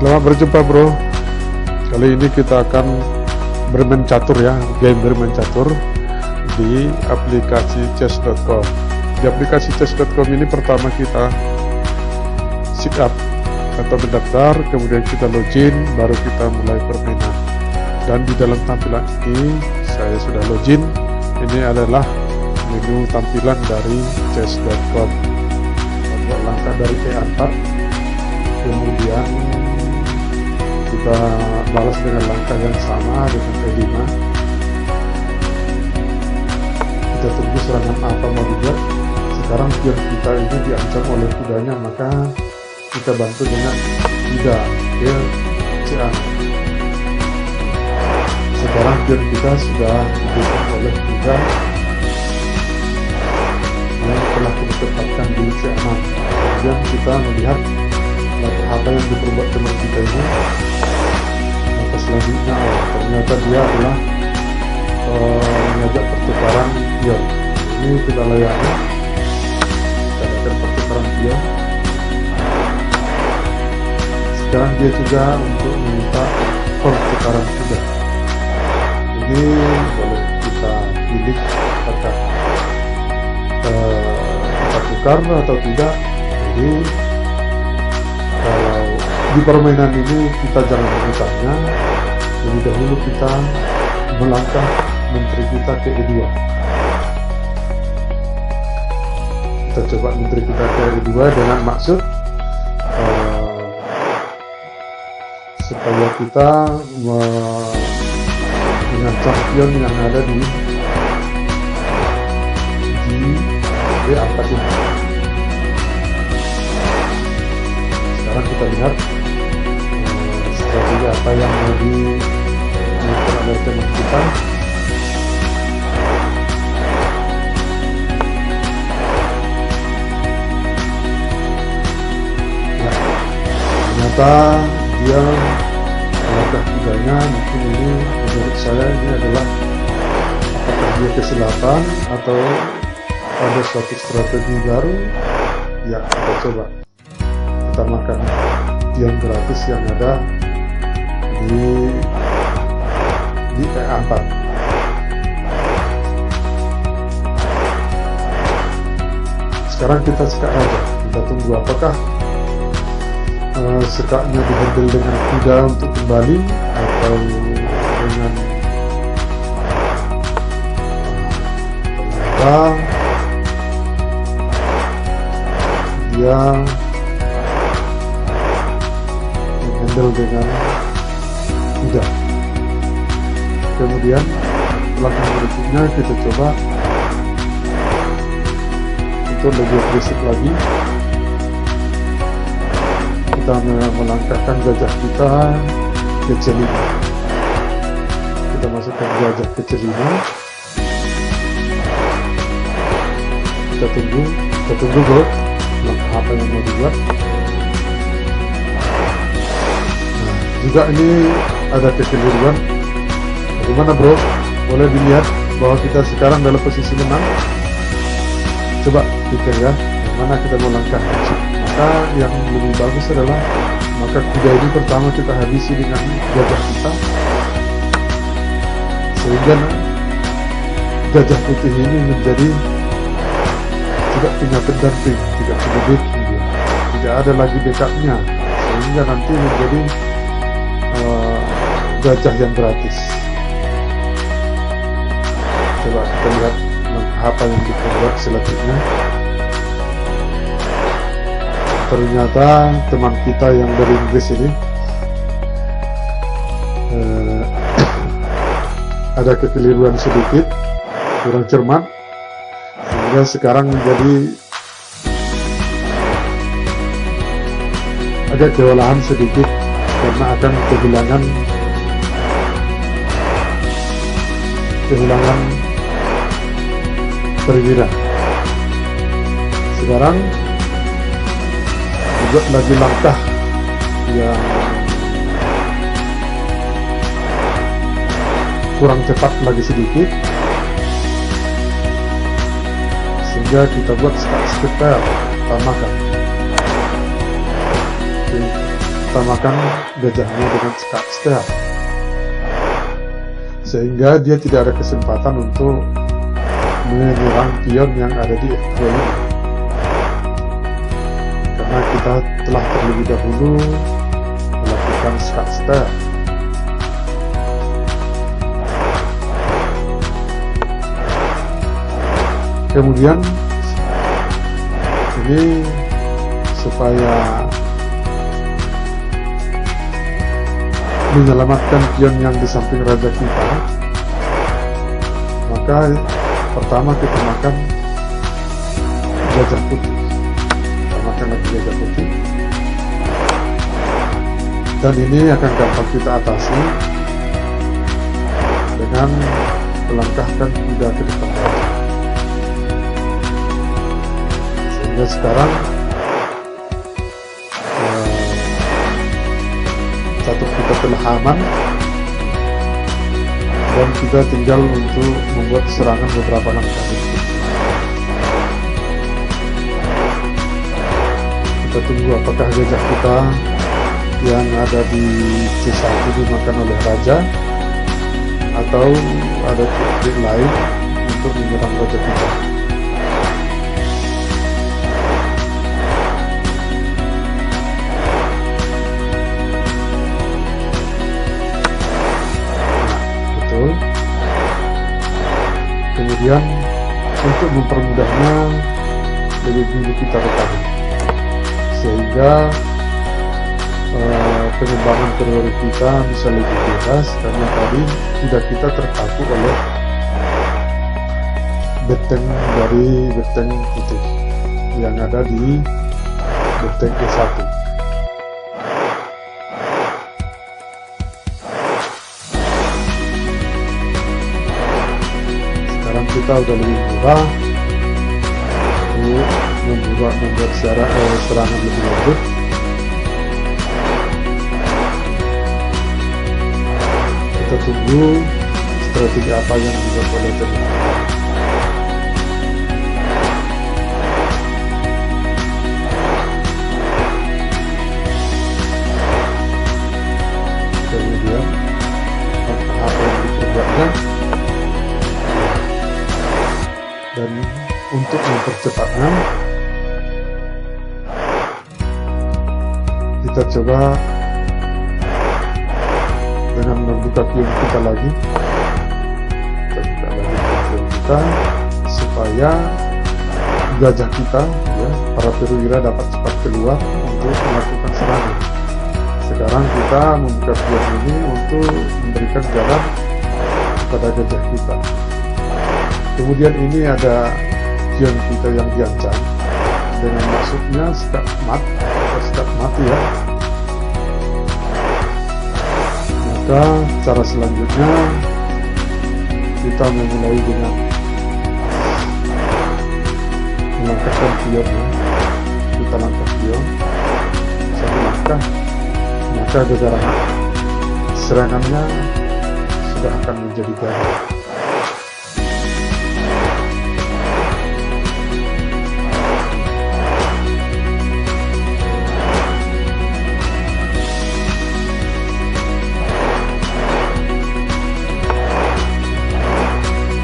Selamat berjumpa bro. Kali ini kita akan bermain catur ya, game bermain catur di aplikasi chess.com. Di aplikasi chess.com ini pertama kita sign up atau mendaftar, kemudian kita login, baru kita mulai permainan. Dan di dalam tampilan ini saya sudah login. Ini adalah menu tampilan dari chess.com. Buat langkah dari E4, kemudian kita balas dengan langkah yang sama dengan E5. Kita tunggu serangan apa mau dibuat. Sekarang pion kita ini diancam oleh kudanya, maka kita bantu dengan kuda ke C6. Sekarang pion kita sudah diberikan oleh kuda yang telah kita tempatkan di C6. Kemudian kita melihat langkah apa yang diperbuat teman kita ini. Maka selanjutnya ternyata dia adalah mengajak pertukaran pion. Ini kita layani, kita adakan pertukaran pion. Sekarang dia juga untuk meminta pertukaran kuda. Ini boleh kita pilih apakah kita tukar atau tidak. Jadi kalau di permainan ini kita jangan memutarnya. Lebih dahulu kita melangkah menteri kita ke E2. Kita coba menteri kita ke E2 dengan maksud supaya kita mengancam pion yang ada di E4 ini. Sekarang kita lihat strategi apa yang mau dilakukan oleh teman kita. Nah, ternyata dia melangkah kudanya. Mungkin ini menurut saya ini adalah apakah dia ke selatan atau ada suatu strategi baru. Ya, kita coba kita makan pion gratis yang ada di E4. Sekarang kita sekak aja, kita tunggu apakah sekaknya dihandle dengan kuda untuk kembali atau dengan dia handle dengan kuda. Kemudian langkah berikutnya kita coba untuk lebih agresif lagi. Kita melangkahkan gajah kita ke C5. Kita masukkan gajah ke C5. Kita tunggu bro, langkah apa yang mau dibuat. Nah, juga ini ada kekeliruan. Bagaimana bro? Boleh dilihat bahwa kita sekarang dalam posisi menang. Coba pikir ya, mana kita mau langkah. Maka yang lebih bagus adalah maka kuda ini pertama kita habisi dengan gajah kita, sehingga gajah putih ini menjadi tidak punya pendamping, tidak punya backing dia, tidak ada lagi backupnya, sehingga nanti menjadi gajah yang gratis. Coba kita lihat apa yang diperbuat selanjutnya. Ternyata teman kita yang dari Inggris ini ada kekeliruan sedikit, kurang cermat, sehingga sekarang menjadi agak kewalahan sedikit karena akan kehilangan perwira. Sekarang buat lagi langkah yang kurang cepat lagi sedikit, sehingga kita buat sekitar tambahkan. Oke, kita mempertamakan gajahnya dengan Skakster, sehingga dia tidak ada kesempatan untuk menyerang pion yang ada di F2 ini, karena kita telah terlebih dahulu melakukan Skakster. Kemudian ini supaya menyelamatkan pion yang di samping raja kita, maka pertama kita makan gajah putih. Kita makan lagi gajah putih, dan ini akan gampang kita atasi dengan melangkahkan kuda ke depan raja. Sehingga sekarang catur kita telah aman, dan kita tinggal untuk membuat serangan beberapa langkah berikut. Kita tunggu apakah gajah kita yang ada di C1 dimakan oleh raja, atau ada trik lain untuk menyerang raja kita. Kemudian untuk mempermudahnya, lebih dulu kita rekaman, sehingga pengembangan teori kita bisa lebih bebas, karena tadi kuda kita terpaku oleh benteng dari benteng putih yang ada di benteng E1. Kita udah lebih mudah untuk membuat serangan lebih lanjut. Kita tunggu strategi apa yang dibuat oleh tim. Kemudian apa yang dikerjakan. Dan untuk mempercepatnya, kita coba dengan membuka pion kita lagi. Kita buka lagi pion kita supaya gajah kita, ya, para perwira dapat cepat keluar untuk melakukan serangan. Sekarang kita membuka pion ini untuk memberikan jalan kepada gajah kita. Kemudian ini ada pion kita yang diancam dengan maksudnya skak mati ya. Maka cara selanjutnya kita memulai dengan melangkahkan pionnya. Kita langkah pion satu langkah, maka getaran serangannya sudah akan menjadi gagal.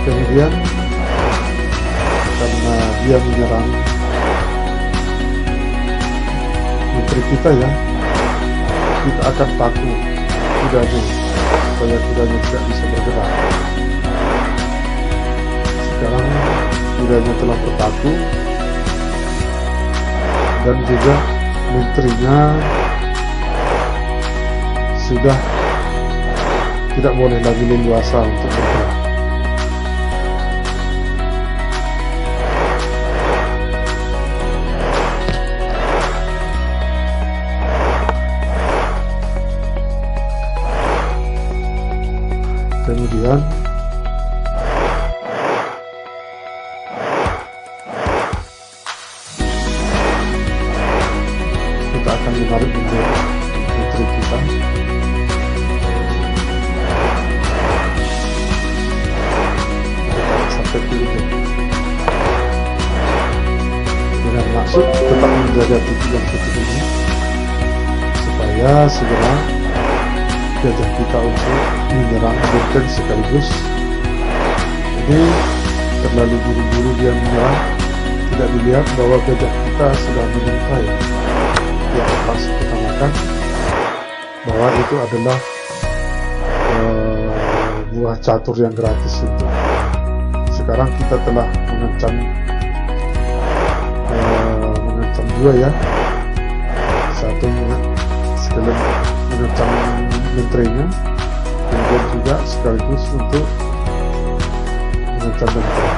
Kemudian karena dia menyerang menteri kita ya, kita akan paku kudanya supaya kudanya tidak bisa bergerak. Sekarang kudanya telah terpaku dan juga menterinya sudah tidak boleh lagi leluasa untuk bergerak. Kemudian kita akan menarik mundur putri kita. Kita sampai ke ujung dengan maksud tetap menjaga titik yang putih ini supaya supaya segera gajah kita untuk menyerang benteng sekaligus. Ini terlalu buru-buru dia menyerang, tidak dilihat bahwa gajah kita sudah mengintai yang pas utamakan bahwa itu adalah buah catur yang gratis itu. Sekarang kita telah mengancam dua ya, satu sekalian mengancam menterinya, kemudian juga sekaligus untuk mengancam menteri.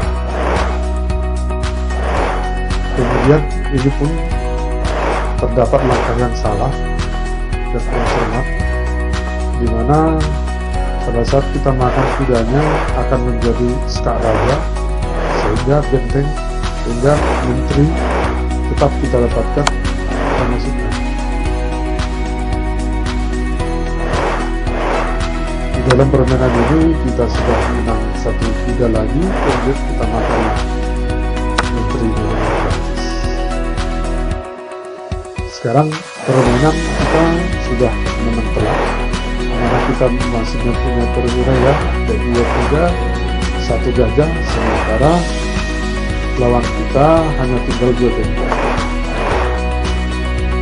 Kemudian ini pun terdapat langkah yang salah dan kurang cermat, di mana pada saat kita makan kudanya akan menjadi skak raja, sehingga benteng, sehingga menteri tetap kita dapatkan termasuknya. Di dalam permainan ini kita sudah menang satu kuda lagi, kemudian kita makan menteri dengan gratis. Sekarang permainan kita sudah menang telak, karena kita masih punya perwira ya, ada 2 kuda, 1 gajah, sementara lawan kita hanya tinggal 2 benteng.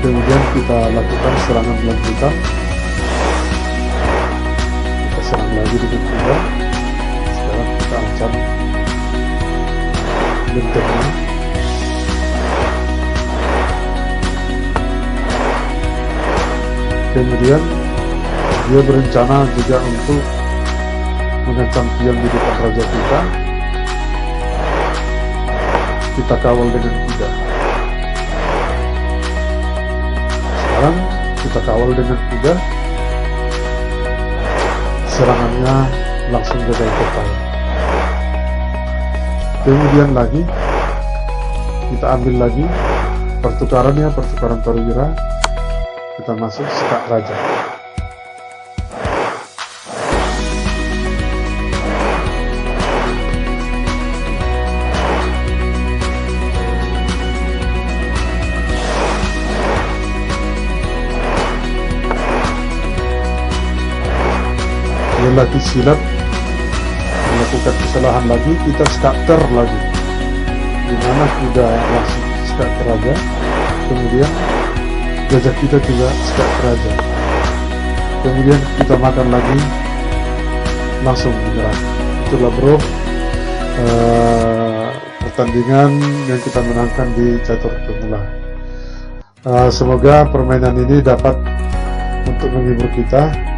Kemudian kita lakukan serangan lanjutan, kita serang lagi dengan kuda. Sekarang kita ancam bentengnya. Kemudian dia berencana juga untuk mengancam pion di depan raja kita. Kita kawal dengan kuda. Sekarang kita kawal dengan kuda, serangannya langsung gagal total. Kemudian lagi kita ambil lagi pertukarannya, pertukaran perwira, kita masuk skak raja. Dia lagi silap melakukan kesalahan lagi, kita skater lagi, dimana kuda langsung skater raja, kemudian gajah kita juga skater raja, kemudian kita makan lagi, langsung menyerang. Itulah bro pertandingan yang kita menangkan di catur pemula. Semoga permainan ini dapat untuk menghibur kita.